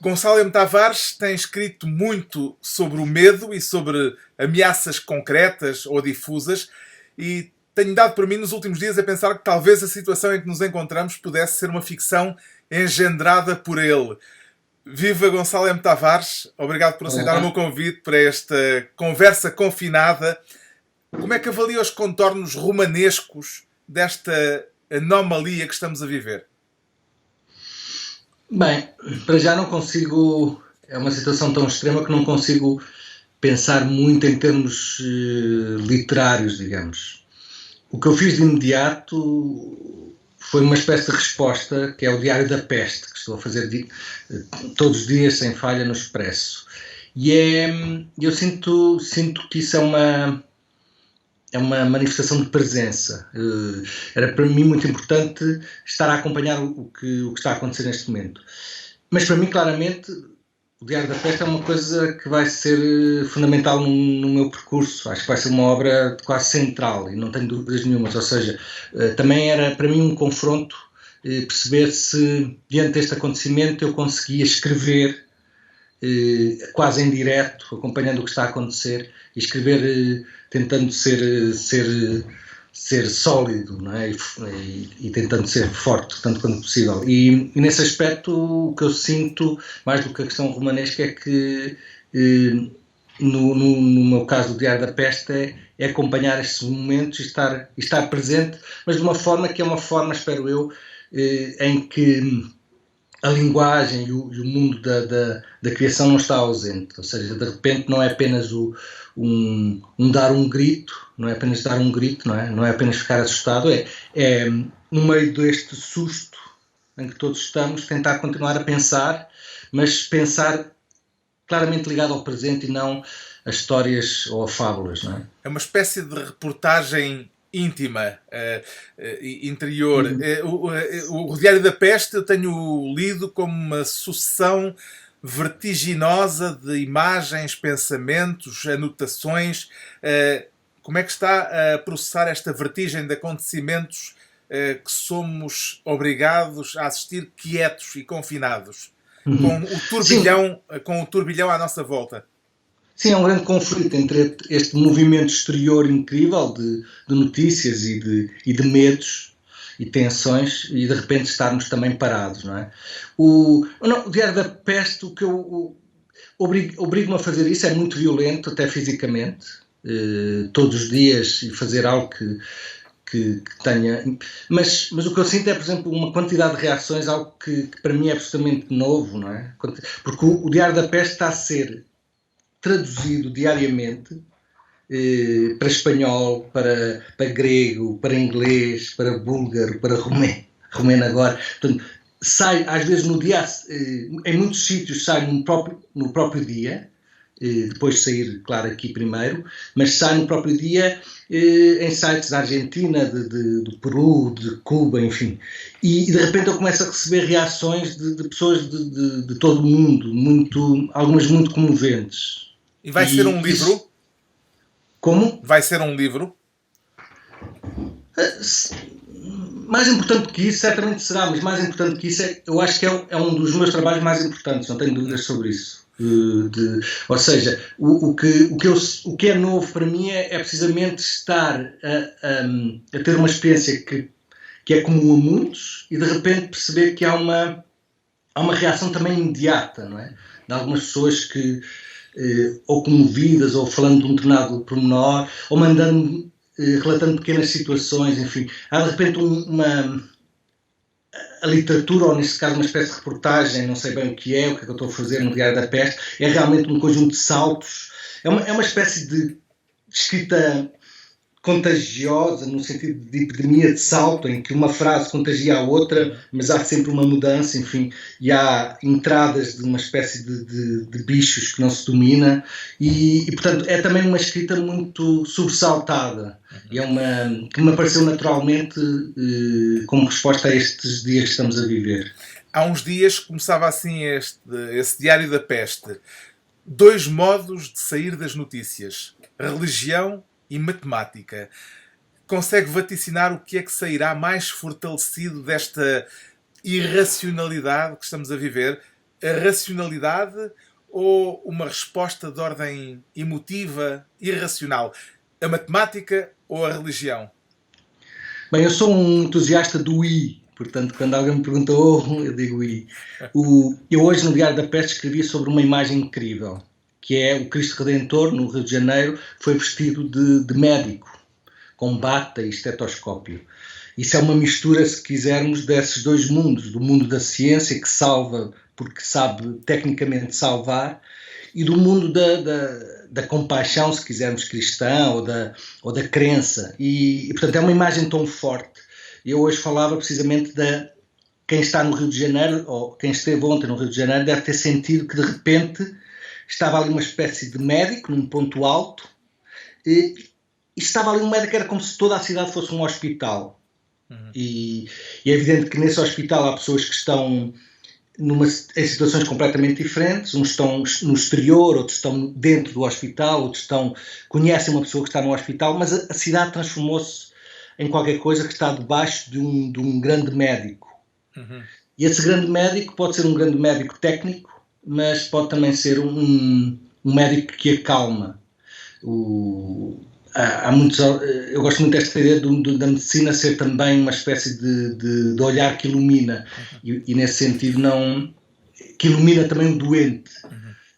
Gonçalo M. Tavares tem escrito muito sobre o medo e sobre ameaças concretas ou difusas, e tenho dado por mim nos últimos dias a pensar que talvez a situação em que nos encontramos pudesse ser uma ficção engendrada por ele. Viva Gonçalo M. Tavares, obrigado por aceitar o meu Olá. convite para esta conversa confinada. Como é que avalia os contornos romanescos desta anomalia que estamos a viver? Bem, para já não consigo. É uma situação tão extrema que não consigo pensar muito em termos literários, digamos. O que eu fiz de imediato foi uma espécie de resposta, que é o Diário da Peste, que estou a fazer todos os dias sem falha no Expresso. E eu sinto que isso é uma manifestação de presença. Era para mim muito importante estar a acompanhar o que está a acontecer neste momento. Mas para mim, claramente, o Diário da Peste é uma coisa que vai ser fundamental no meu percurso. Acho que vai ser uma obra quase central e não tenho dúvidas nenhumas. Ou seja, também era para mim um confronto perceber se, diante deste acontecimento, eu conseguia escrever quase em direto, acompanhando o que está a acontecer, e escrever tentando ser sólido, não é? E tentando ser forte, tanto quanto possível. E nesse aspecto, o que eu sinto, mais do que a questão romanesca, é que, no meu caso, o Diário da Peste é acompanhar estes momentos e estar presente, mas de uma forma que é uma forma, espero eu, em que a linguagem e o mundo da criação não está ausente. Ou seja, de repente não é apenas dar um grito, não é apenas dar um grito, não é apenas ficar assustado, é no meio deste susto em que todos estamos, tentar continuar a pensar, mas pensar claramente ligado ao presente e não a histórias ou a fábulas, não é? É uma espécie de reportagem íntima, interior. O Diário da Peste eu tenho lido como uma sucessão vertiginosa de imagens, pensamentos, anotações. Como é que está a processar esta vertigem de acontecimentos que somos obrigados a assistir quietos e confinados, Sim, com o turbilhão à nossa volta? sim, é um grande conflito entre este movimento exterior incrível de notícias e de medos e tensões e de repente estarmos também parados, não é? O Diário da Peste, o que eu obrigo-me a fazer isso, é muito violento, até fisicamente, todos os dias, e fazer algo que tenha... Mas o que eu sinto é, por exemplo, uma quantidade de reações, algo que para mim é absolutamente novo, não é? Porque o Diário da Peste está a ser traduzido diariamente para espanhol, para grego, para inglês, para búlgaro, para romeno agora. Portanto, sai, às vezes, no dia, em muitos sítios sai no próprio dia, depois de sair, claro, aqui primeiro, mas sai no próprio dia em sites da Argentina, do Peru, de Cuba, enfim. E de repente eu começo a receber reações de pessoas de todo o mundo, algumas muito comoventes. E vai ser E um isso, livro? como? Vai ser um livro? Mais importante que isso, certamente será, mas mais importante que isso, eu acho que é um dos meus trabalhos mais importantes, não tenho dúvidas sobre isso. Ou seja, o que é novo para mim é precisamente estar a ter uma experiência que é comum a muitos e de repente perceber que há uma reação também imediata, não é? De algumas pessoas que, ou comovidas, ou falando de um determinado pormenor, ou relatando pequenas situações, enfim. Há de repente a literatura, ou neste caso uma espécie de reportagem, não sei bem o que é que eu estou a fazer no Diário da Peste, é realmente um conjunto de saltos, é uma espécie de escrita contagiosa, no sentido de epidemia de salto, em que uma frase contagia a outra, mas há sempre uma mudança, enfim, e há entradas de uma espécie de bichos que não se domina, e portanto é também uma escrita muito sobressaltada, e que me apareceu naturalmente como resposta a estes dias que estamos a viver. Há uns dias começava assim esse Diário da Peste. Dois modos de sair das notícias: religião e matemática. Consegue vaticinar o que é que sairá mais fortalecido desta irracionalidade que estamos a viver? a racionalidade ou uma resposta de ordem emotiva, irracional? A matemática ou a religião? Bem, eu sou um entusiasta do I, portanto, quando alguém me pergunta eu digo I. Eu hoje no Diário da Peste escrevi sobre uma imagem incrível, que é o Cristo Redentor, no Rio de Janeiro, foi vestido de médico, com bata e estetoscópio. Isso é uma mistura, se quisermos, desses dois mundos, do mundo da ciência, que salva porque sabe tecnicamente salvar, e do mundo da compaixão, se quisermos, cristã, ou da crença. Portanto, é uma imagem tão forte. Eu hoje falava precisamente quem está no Rio de Janeiro, ou quem esteve ontem no Rio de Janeiro, deve ter sentido que, de repente, estava ali uma espécie de médico, num ponto alto, e estava ali um médico que era como se toda a cidade fosse um hospital. E é evidente que nesse hospital há pessoas que estão em situações completamente diferentes, uns estão no exterior, outros estão dentro do hospital, outros conhecem uma pessoa que está no hospital, mas a cidade transformou-se em qualquer coisa que está debaixo de um grande médico. E esse grande médico pode ser um grande médico técnico, mas pode também ser um médico que acalma. Eu gosto muito desta ideia da medicina ser também uma espécie de olhar que ilumina, e nesse sentido que ilumina também o doente,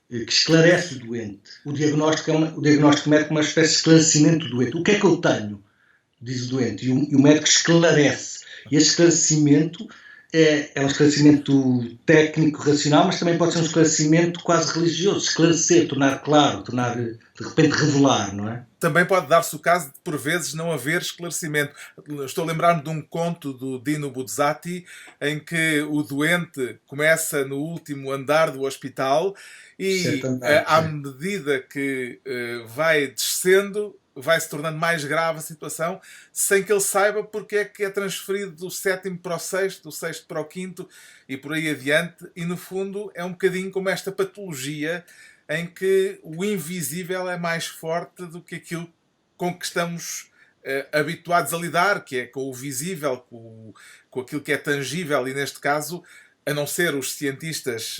que esclarece o doente. O diagnóstico médico é uma espécie de esclarecimento do doente. O que é que eu tenho? Diz o doente, e o médico esclarece. E esse esclarecimento é um esclarecimento técnico, racional, mas também pode ser um esclarecimento quase religioso. Esclarecer, tornar claro, de repente revelar, não é? Também pode dar-se o caso de, por vezes, não haver esclarecimento. Estou a lembrar-me de um conto do Dino Buzzati, em que o doente começa no último andar do hospital e, à medida que vai descendo, vai se tornando mais grave a situação, sem que ele saiba porque é que é transferido do 7º para o 6º, do 6º para o 5º e por aí adiante. E, no fundo, é um bocadinho como esta patologia em que o invisível é mais forte do que aquilo com que estamos habituados a lidar, que é com o visível, com aquilo que é tangível, e neste caso, a não ser os cientistas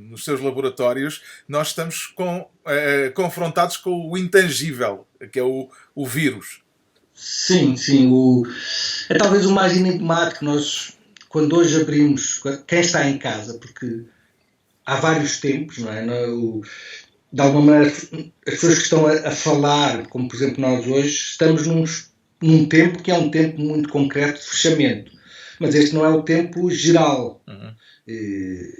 nos seus laboratórios, nós estamos confrontados com o intangível, que é o vírus. Sim. É talvez o mais enigmático. Nós, quando hoje abrimos, quem está em casa, porque há vários tempos, não é? De alguma maneira, as pessoas que estão a falar, como por exemplo nós hoje, estamos num tempo que é um tempo muito concreto de fechamento. Mas este não é o tempo geral.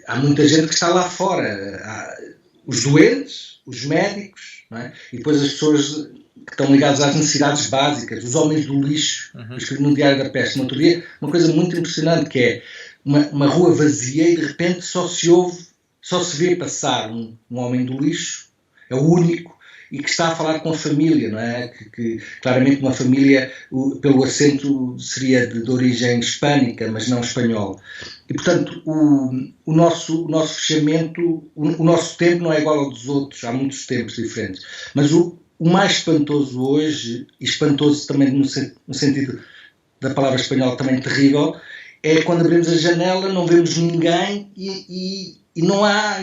Há muita gente que está lá fora. Há os doentes, os médicos, não é? E depois as pessoas que estão ligadas às necessidades básicas, os homens do lixo. Eu escrevi no Diário da Peste no outro dia uma coisa muito impressionante, que é uma rua vazia e de repente só se vê passar um homem do lixo, é o único, e que está a falar com a família, não é? Que claramente uma família, pelo acento, seria de origem hispânica, mas não espanhola. E, portanto, o nosso fechamento, o nosso tempo não é igual ao dos outros, há muitos tempos diferentes. Mas o mais espantoso hoje, e espantoso também no sentido da palavra espanhola também terrível, é quando abrimos a janela, não vemos ninguém e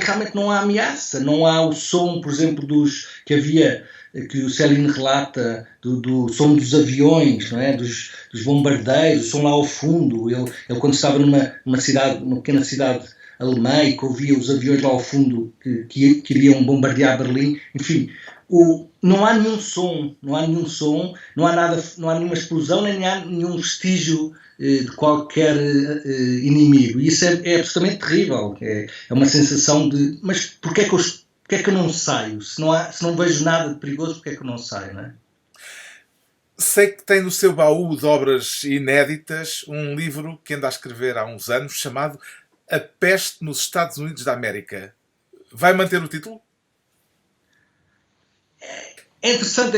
realmente não há ameaça, não há o som, por exemplo, que o Céline relata, do som dos aviões, não é? dos bombardeiros, o som lá ao fundo. Ele quando estava numa pequena cidade alemã e que ouvia os aviões lá ao fundo que iriam bombardear Berlim, enfim, não há nenhum som, não há nada, não há nenhuma explosão, nem há nenhum vestígio de qualquer inimigo. E isso é absolutamente terrível. É uma sensação de, mas porquê é que eu não saio? Se não vejo nada de perigoso, porquê é que eu não saio, não é? Sei que tem no seu baú de obras inéditas um livro que anda a escrever há uns anos, chamado A Peste nos Estados Unidos da América. Vai manter o título? É interessante.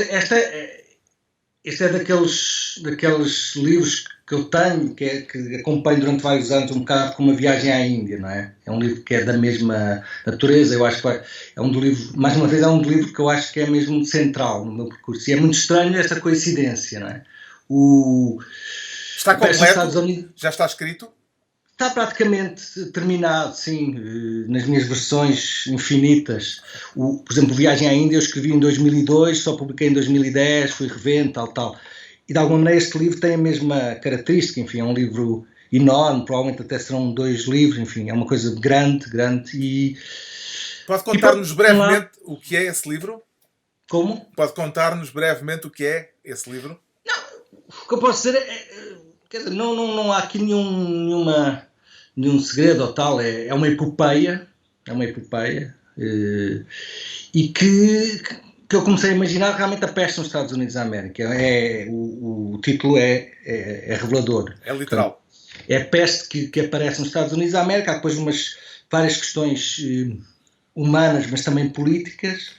Este é daqueles livros que eu tenho, que acompanho durante vários anos, um bocado como uma viagem à Índia, não é? É um livro que é da mesma natureza. Eu acho que é um livro, mais uma vez, é um livro que eu acho que é mesmo central no meu percurso. E é muito estranho esta coincidência, não é? Está completo? Já está escrito? Está praticamente terminado, sim, nas minhas versões infinitas. Por exemplo, Viagem à Índia eu escrevi em 2002, só publiquei em 2010, fui revendo, tal. E de alguma maneira este livro tem a mesma característica, enfim, é um livro enorme, provavelmente até serão 2 livros, enfim, é uma coisa grande e... Pode contar-nos brevemente o que é esse livro? Como? Pode contar-nos brevemente o que é esse livro? Não, o que eu posso dizer quer dizer, não há aqui nenhum segredo ou tal, é uma epopeia, e que eu comecei a imaginar realmente a peste nos Estados Unidos da América. O título é revelador. É literal. Portanto, é a peste que aparece nos Estados Unidos da América. Há depois várias questões humanas, mas também políticas,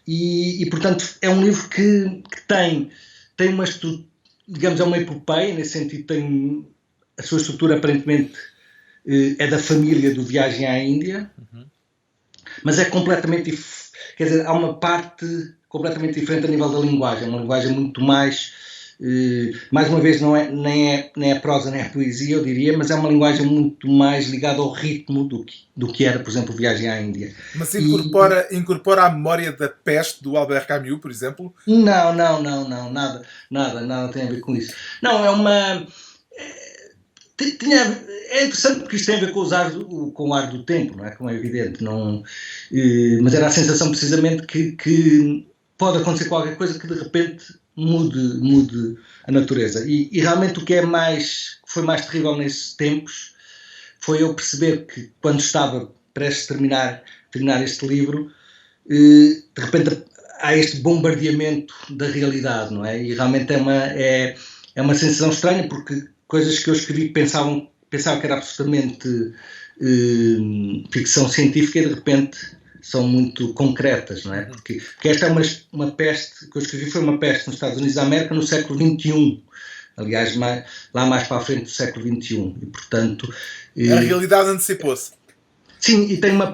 e portanto é um livro que tem uma estrutura, digamos, é uma epopeia, nesse sentido tem a sua estrutura aparentemente é da família do Viagem à Índia, mas é completamente, quer dizer, há uma parte completamente diferente a nível da linguagem, uma linguagem muito mais uma vez nem é prosa nem é poesia, eu diria, mas é uma linguagem muito mais ligada ao ritmo do que era, por exemplo, Viagem à Índia. Mas incorpora a memória da peste do Albert Camus, por exemplo? Não, nada tem a ver com isso. Não, é uma... É interessante porque isto tem a ver com o ar do tempo, não é? Como é evidente, mas era a sensação precisamente que pode acontecer qualquer coisa que de repente mude a natureza. E realmente o que foi mais terrível nesses tempos foi eu perceber que quando estava prestes a terminar este livro, de repente há este bombardeamento da realidade, não é? E realmente é uma sensação estranha, porque coisas que eu escrevi que pensava que era absolutamente ficção científica e de repente são muito concretas, não é? Porque esta é uma peste que eu escrevi, foi uma peste nos Estados Unidos da América no século XXI, aliás, lá mais para a frente do século XXI, e portanto... A realidade antecipou-se. Sim, e tem uma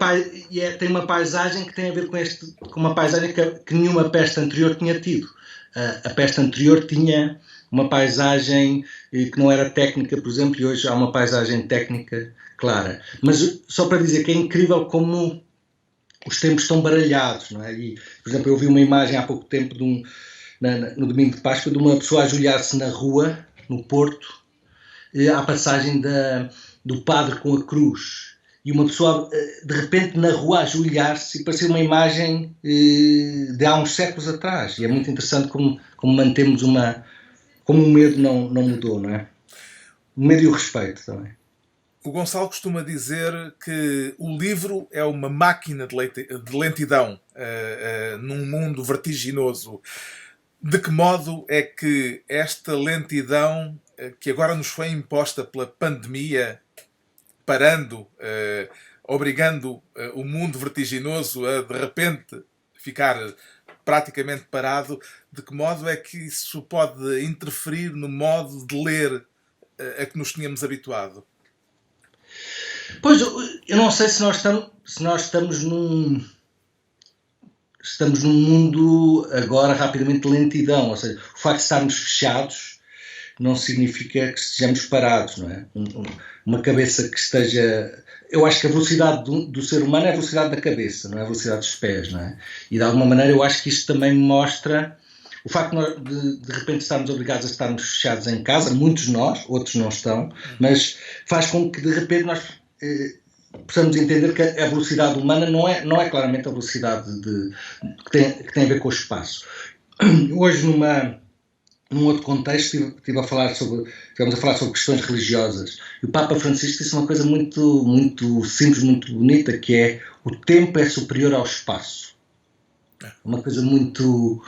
paisagem que tem a ver com uma paisagem que nenhuma peste anterior tinha tido. A peste anterior tinha uma paisagem que não era técnica, por exemplo, e hoje há uma paisagem técnica clara. Mas só para dizer que é incrível como os tempos estão baralhados, não é? E, por exemplo, eu vi uma imagem há pouco tempo no domingo de Páscoa de uma pessoa a ajoelhar-se na rua, no Porto, à passagem do padre com a cruz. E uma pessoa, de repente, na rua a ajoelhar-se, e parecia uma imagem de há uns séculos atrás. E é muito interessante como mantemos como o medo não mudou, não é? O medo e o respeito também. O Gonçalo costuma dizer que o livro é uma máquina de lentidão num mundo vertiginoso. De que modo é que esta lentidão que agora nos foi imposta pela pandemia, obrigando o mundo vertiginoso a de repente ficar praticamente parado, de que modo é que isso pode interferir no modo de ler a que nos tínhamos habituado? Pois, eu não sei se nós estamos num mundo agora rapidamente de lentidão, ou seja, o facto de estarmos fechados não significa que estejamos parados, não é? Uma cabeça que esteja... Eu acho que a velocidade do ser humano é a velocidade da cabeça, não é a velocidade dos pés, não é? E de alguma maneira eu acho que isto também mostra o facto de repente estarmos obrigados a estarmos fechados em casa, muitos de nós, outros não estão, mas faz com que de repente nós possamos entender que a velocidade humana não é claramente a velocidade que tem a ver com o espaço. Hoje, num outro contexto, estivemos a falar sobre questões religiosas. E o Papa Francisco disse uma coisa muito, muito simples, muito bonita, que é: o tempo é superior ao espaço. Uma coisa muito...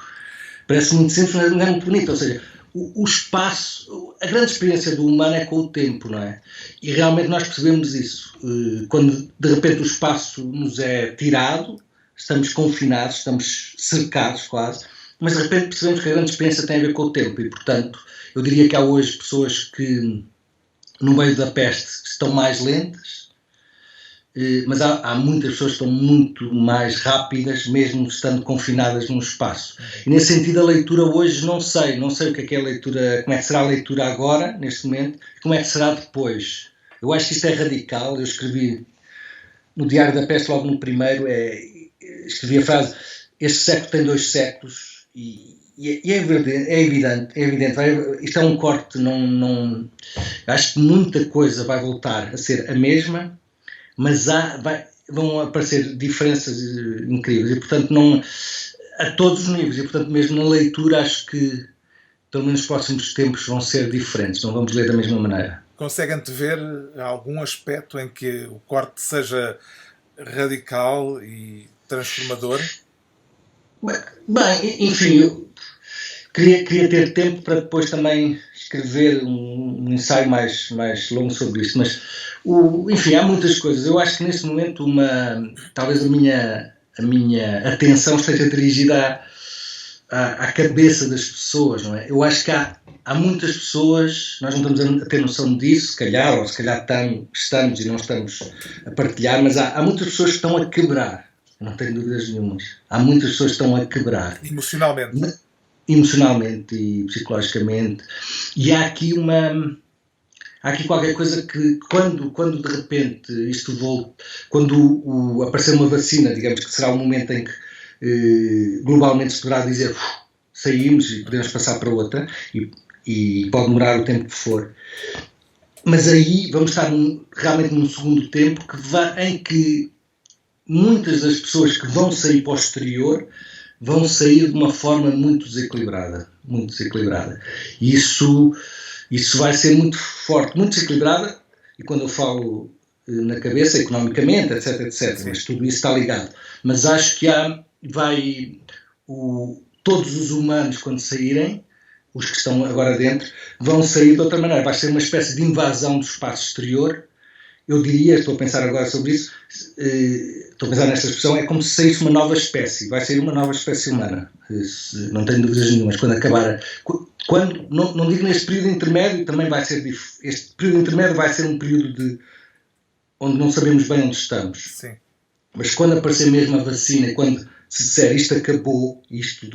parece muito simples, mas não é muito bonita. Ou seja, o espaço, a grande experiência do humano é com o tempo, não é? E realmente nós percebemos isso. Quando de repente o espaço nos é tirado, estamos confinados, estamos cercados quase, mas de repente percebemos que a grande experiência tem a ver com o tempo e, portanto, eu diria que há hoje pessoas que no meio da peste estão mais lentas, mas há muitas pessoas que estão muito mais rápidas, mesmo estando confinadas num espaço. E nesse sentido a leitura hoje não sei o que é a leitura, como é que será a leitura agora, neste momento, e como é que será depois. Eu acho que isto é radical. Eu escrevi no Diário da Peste, logo no primeiro, escrevi a frase: este século tem 2 séculos, e é evidente. Isto é um corte, acho que muita coisa vai voltar a ser a mesma, mas vão aparecer diferenças incríveis, e portanto a todos os níveis, e portanto mesmo na leitura acho que pelo menos os próximos tempos vão ser diferentes, não vamos ler da mesma maneira. Conseguem ver algum aspecto em que o corte seja radical e transformador? Bem, enfim, eu queria ter tempo para depois também escrever um ensaio mais longo sobre isto, mas enfim, há muitas coisas. Eu acho que neste momento talvez a minha atenção esteja dirigida à cabeça das pessoas, não é? Eu acho que há muitas pessoas, nós não estamos a ter noção disso, se calhar estamos e não estamos a partilhar, mas há muitas pessoas que estão a quebrar, não tenho dúvidas nenhumas. Há muitas pessoas que estão a quebrar. Emocionalmente e psicologicamente. E há aqui qualquer coisa que quando de repente isto volta, quando aparecer uma vacina, digamos que será o momento em que globalmente se poderá dizer saímos e podemos passar para outra, e pode demorar o tempo que for, mas aí vamos estar realmente num segundo tempo em que muitas das pessoas que vão sair para o exterior vão sair de uma forma muito desequilibrada, e isso vai ser muito forte, muito desequilibrada, e quando eu falo na cabeça, economicamente, etc, mas tudo isso está ligado. Mas acho que todos os humanos, quando saírem, os que estão agora dentro, vão sair de outra maneira. Vai ser uma espécie de invasão do espaço exterior. Eu diria, estou a pensar agora sobre isso, estou a pensar nesta expressão, é como se saísse uma nova espécie. Vai sair uma nova espécie humana. Não tenho dúvidas nenhumas. Quando acabar... não digo neste período intermédio, também vai ser... Este período intermédio vai ser um período onde não sabemos bem onde estamos. Sim. Mas quando aparecer mesmo a vacina, quando se disser isto acabou, isto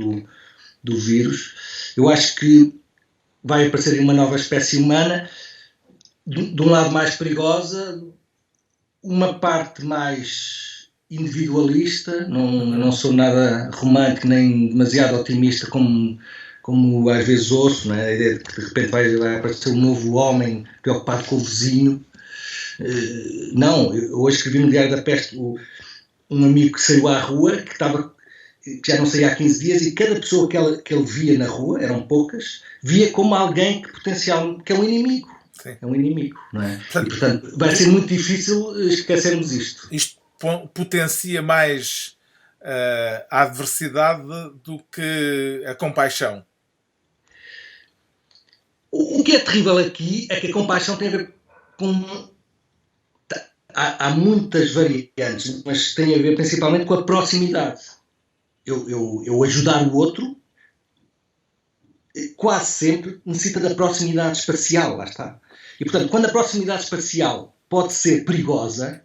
do vírus, eu acho que vai aparecer uma nova espécie humana, de um lado mais perigosa, uma parte mais individualista. Não sou nada romântico nem demasiado otimista como às vezes ouço, não é? A ideia de que de repente vai aparecer um novo homem preocupado com o vizinho. Não, eu hoje escrevi no Diário da Peste um amigo que saiu à rua, que já não saía há 15 dias, e cada pessoa que ele via na rua, eram poucas, via como alguém que é um inimigo. Sim. É um inimigo, não é? Portanto, vai ser muito difícil esquecermos isto. Isto potencia mais a adversidade do que a compaixão. O que é terrível aqui é que a compaixão tem a ver com... Há muitas variantes, mas tem a ver principalmente com a proximidade. Eu ajudar o outro quase sempre necessita da proximidade espacial, lá está. E portanto, quando a proximidade espacial pode ser perigosa,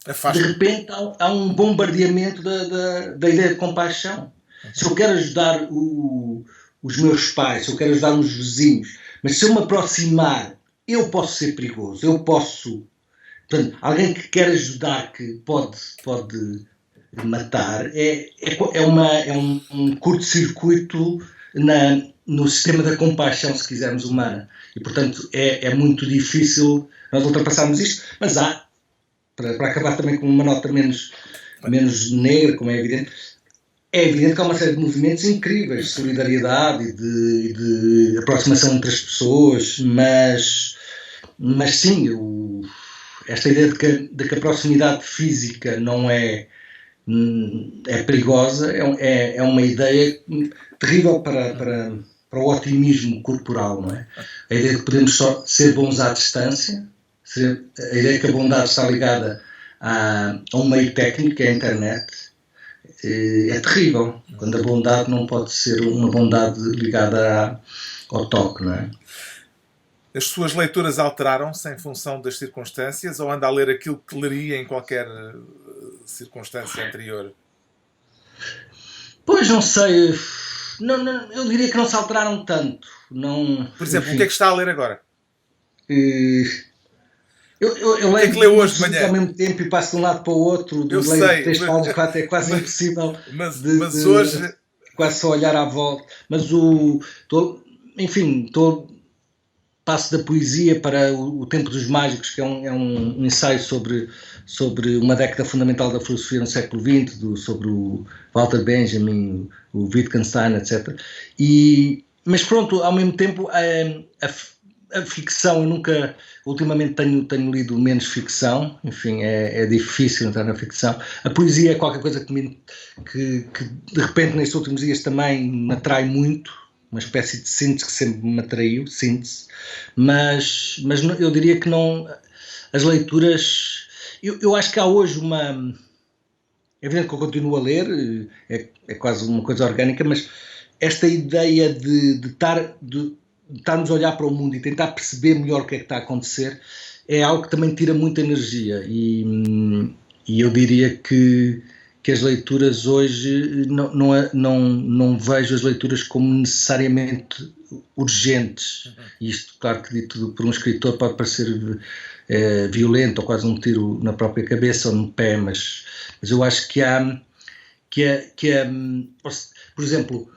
de repente há um bombardeamento da ideia de compaixão. Se eu quero ajudar os meus pais, se eu quero ajudar os vizinhos, mas se eu me aproximar, eu posso ser perigoso, eu posso... Portanto, alguém que quer ajudar, que pode matar, é um curto-circuito no sistema da compaixão, se quisermos, humana. E, portanto, é muito difícil nós ultrapassarmos isto, mas há, para acabar também com uma nota menos negra, como é evidente que há uma série de movimentos incríveis de solidariedade e de aproximação entre as pessoas, mas sim, esta ideia de que a proximidade física não é perigosa é uma ideia terrível para o otimismo corporal, não é? A ideia de que podemos só ser bons à distância, a ideia de que a bondade está ligada a um meio técnico, que é a internet, é terrível, quando a bondade não pode ser uma bondade ligada ao toque, não é? As suas leituras alteraram-se em função das circunstâncias, ou anda a ler aquilo que leria em qualquer circunstância anterior? Pois, não sei. Não, eu diria que não se alteraram tanto. Não, por exemplo, enfim, o que é que está a ler agora? Eu O que é leio que leu hoje de muitos manhã? ao mesmo tempo e passo de um lado para o outro, Eu leio sei, 3 páginas, 4, é quase impossível mas hoje. quase só olhar à volta. Mas enfim, passo da poesia para o Tempo dos Mágicos, que é um ensaio sobre uma década fundamental da filosofia no século XX, sobre o Walter Benjamin, o Wittgenstein, etc. Mas pronto, ao mesmo tempo, a ficção, eu nunca, ultimamente tenho lido menos ficção, enfim, é difícil entrar na ficção. A poesia é qualquer coisa que de repente nestes últimos dias também me atrai muito, uma espécie de síntese que sempre me atraiu, síntese, mas eu diria que não, as leituras, eu acho que há hoje uma, é evidente que eu continuo a ler, é quase uma coisa orgânica, mas esta ideia de estarmos a olhar para o mundo e tentar perceber melhor o que é que está a acontecer é algo que também tira muita energia e eu diria que as leituras hoje não vejo as leituras como necessariamente urgentes. Isto, claro que dito por um escritor pode parecer violento ou quase um tiro na própria cabeça ou no pé, mas eu acho que há por exemplo,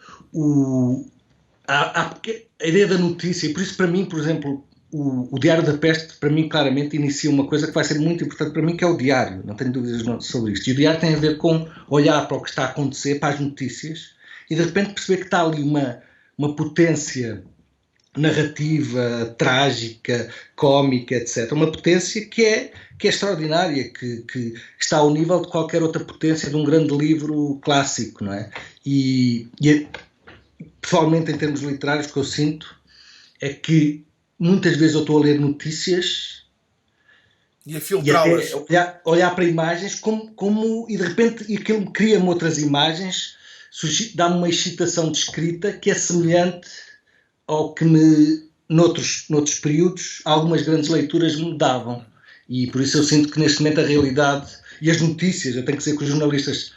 a ideia da notícia, e por isso para mim, por exemplo, o Diário da Peste, para mim, claramente inicia uma coisa que vai ser muito importante para mim, que é o diário, não tenho dúvidas sobre isto. E o diário tem a ver com olhar para o que está a acontecer, para as notícias, e de repente perceber que está ali uma potência narrativa, trágica, cómica, etc. Uma potência que é extraordinária, que está ao nível de qualquer outra potência de um grande livro clássico, não é? Pessoalmente, em termos literários, o que eu sinto é que muitas vezes eu estou a ler notícias e a filtrá-las. E até olhar para imagens e de repente aquilo cria-me outras imagens, dá-me uma excitação de escrita que é semelhante ao que noutros períodos, algumas grandes leituras me davam. E por isso eu sinto que neste momento a realidade e as notícias, eu tenho que dizer que os jornalistas,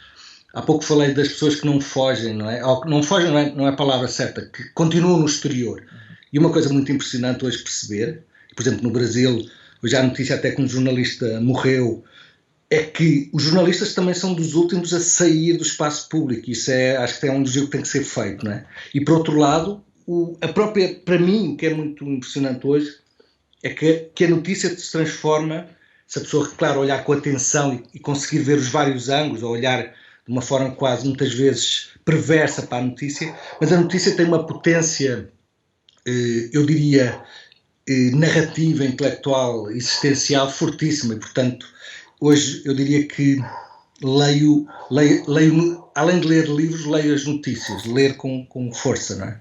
há pouco falei das pessoas que não fogem, não é? Não fogem não é a palavra certa, que continuam no exterior. E uma coisa muito impressionante hoje perceber, por exemplo, no Brasil, hoje há a notícia até que um jornalista morreu, é que os jornalistas também são dos últimos a sair do espaço público. Isso acho que é um elogio que tem que ser feito, não é? E por outro lado, a própria, para mim, o que é muito impressionante hoje, é que a notícia se transforma, se a pessoa, claro, olhar com atenção e conseguir ver os vários ângulos, ou olhar de uma forma quase, muitas vezes, perversa para a notícia, mas a notícia tem uma potência, eu diria, narrativa, intelectual, existencial, fortíssima, e, portanto, hoje eu diria que leio, além de ler livros, leio as notícias, ler com força, não é?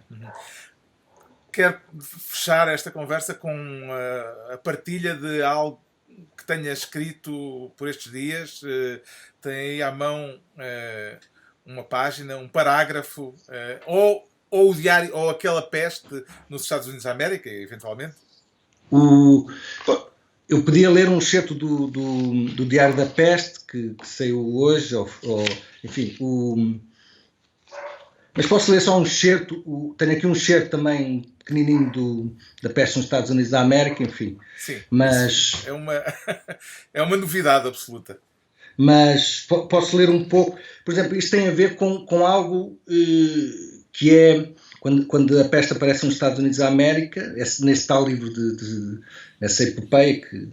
Quero fechar esta conversa com a partilha de algo que tenha escrito por estes dias. Tem aí à mão uma página, um parágrafo, ou o diário, ou aquela peste nos Estados Unidos da América, eventualmente? Eu podia ler um excerto do Diário da Peste, que saiu hoje, enfim, mas posso ler só um excerto, tenho aqui um excerto também pequenininho da peste nos Estados Unidos da América, enfim. Sim, mas é uma novidade absoluta. Mas posso ler um pouco, por exemplo, isto tem a ver com algo que é, quando a peste aparece nos Estados Unidos da América, nesse tal livro nessa epopeia que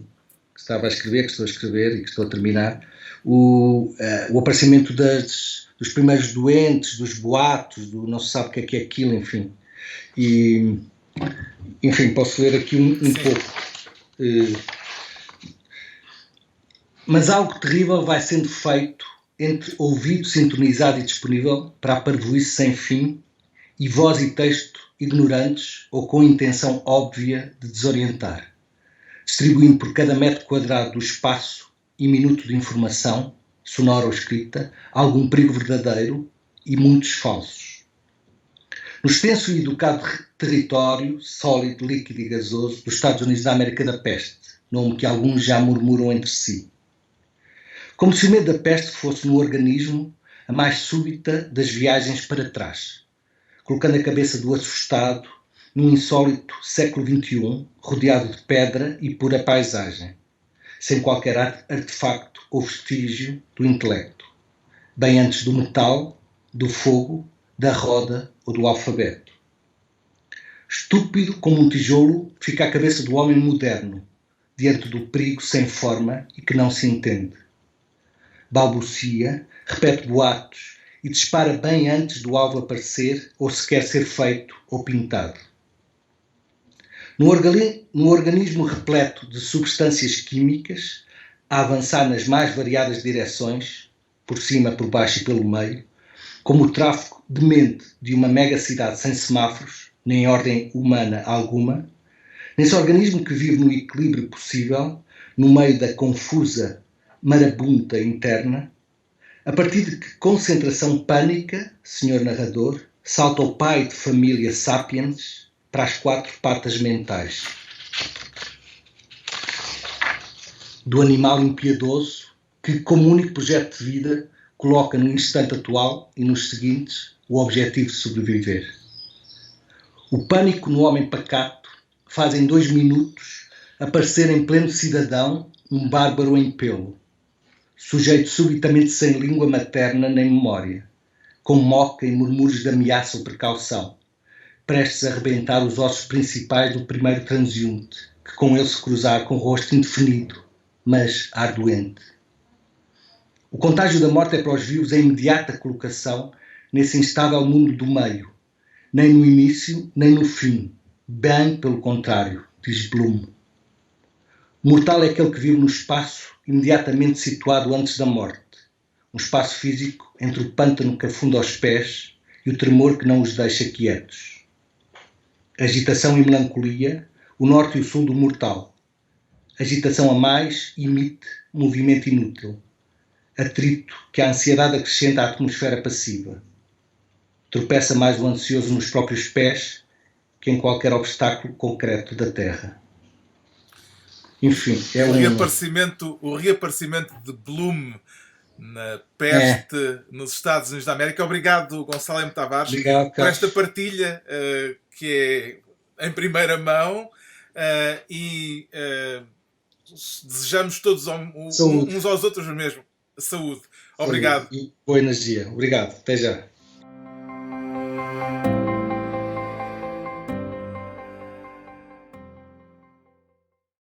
estava a escrever, que estou a escrever e que estou a terminar, o aparecimento dos primeiros doentes, dos boatos, do não se sabe o que é aquilo, enfim. E, enfim, posso ler aqui um pouco. Mas algo terrível vai sendo feito entre ouvido sintonizado e disponível para a parvoíce sem fim e voz e texto ignorantes ou com intenção óbvia de desorientar, distribuindo por cada metro quadrado do espaço e minuto de informação, sonora ou escrita, algum perigo verdadeiro e muitos falsos. No extenso e educado território, sólido, líquido e gasoso, dos Estados Unidos da América da Peste, nome que alguns já murmuram entre si. Como se o medo da peste fosse no organismo a mais súbita das viagens para trás, colocando a cabeça do assustado num insólito século XXI, rodeado de pedra e pura paisagem. sem qualquer artefacto ou vestígio do intelecto, bem antes do metal, do fogo, da roda ou do alfabeto. Estúpido como um tijolo fica a cabeça do homem moderno, diante do perigo sem forma e que não se entende. Balbucia, repete boatos e dispara bem antes do alvo aparecer ou sequer ser feito ou pintado. No organismo repleto de substâncias químicas, a avançar nas mais variadas direções, por cima, por baixo e pelo meio, como o tráfego demente de uma megacidade sem semáforos, nem ordem humana alguma, nesse organismo que vive no equilíbrio possível, no meio da confusa marabunta interna, a partir de que concentração pânica, senhor narrador, salta o pai de família sapiens para as 4 patas mentais. Do animal impiedoso que, como único projeto de vida, coloca no instante atual e nos seguintes o objetivo de sobreviver. O pânico no homem pacato faz em 2 minutos aparecer em pleno cidadão um bárbaro em pelo, sujeito subitamente sem língua materna nem memória, com moca e murmúrios de ameaça ou precaução, prestes a arrebentar os ossos principais do primeiro transeunte, que com ele se cruzar com o rosto indefinido, mas ardoente. O contágio da morte é para os vivos a imediata colocação nesse instável mundo do meio, nem no início, nem no fim, bem pelo contrário, diz Bloom. Mortal é aquele que vive no espaço imediatamente situado antes da morte, um espaço físico entre o pântano que afunda aos pés e o tremor que não os deixa quietos. Agitação e melancolia, o norte e o sul do mortal. Agitação a mais imite movimento inútil, atrito que a ansiedade acrescenta à atmosfera passiva. Tropeça mais o ansioso nos próprios pés que em qualquer obstáculo concreto da terra. Enfim, é o reaparecimento de Bloom na peste nos Estados Unidos da América. Obrigado, Gonçalo M. Tavares, por esta partilha que é em primeira mão e desejamos todos uns aos outros mesmo saúde. Obrigado. E boa energia. Obrigado. Até já.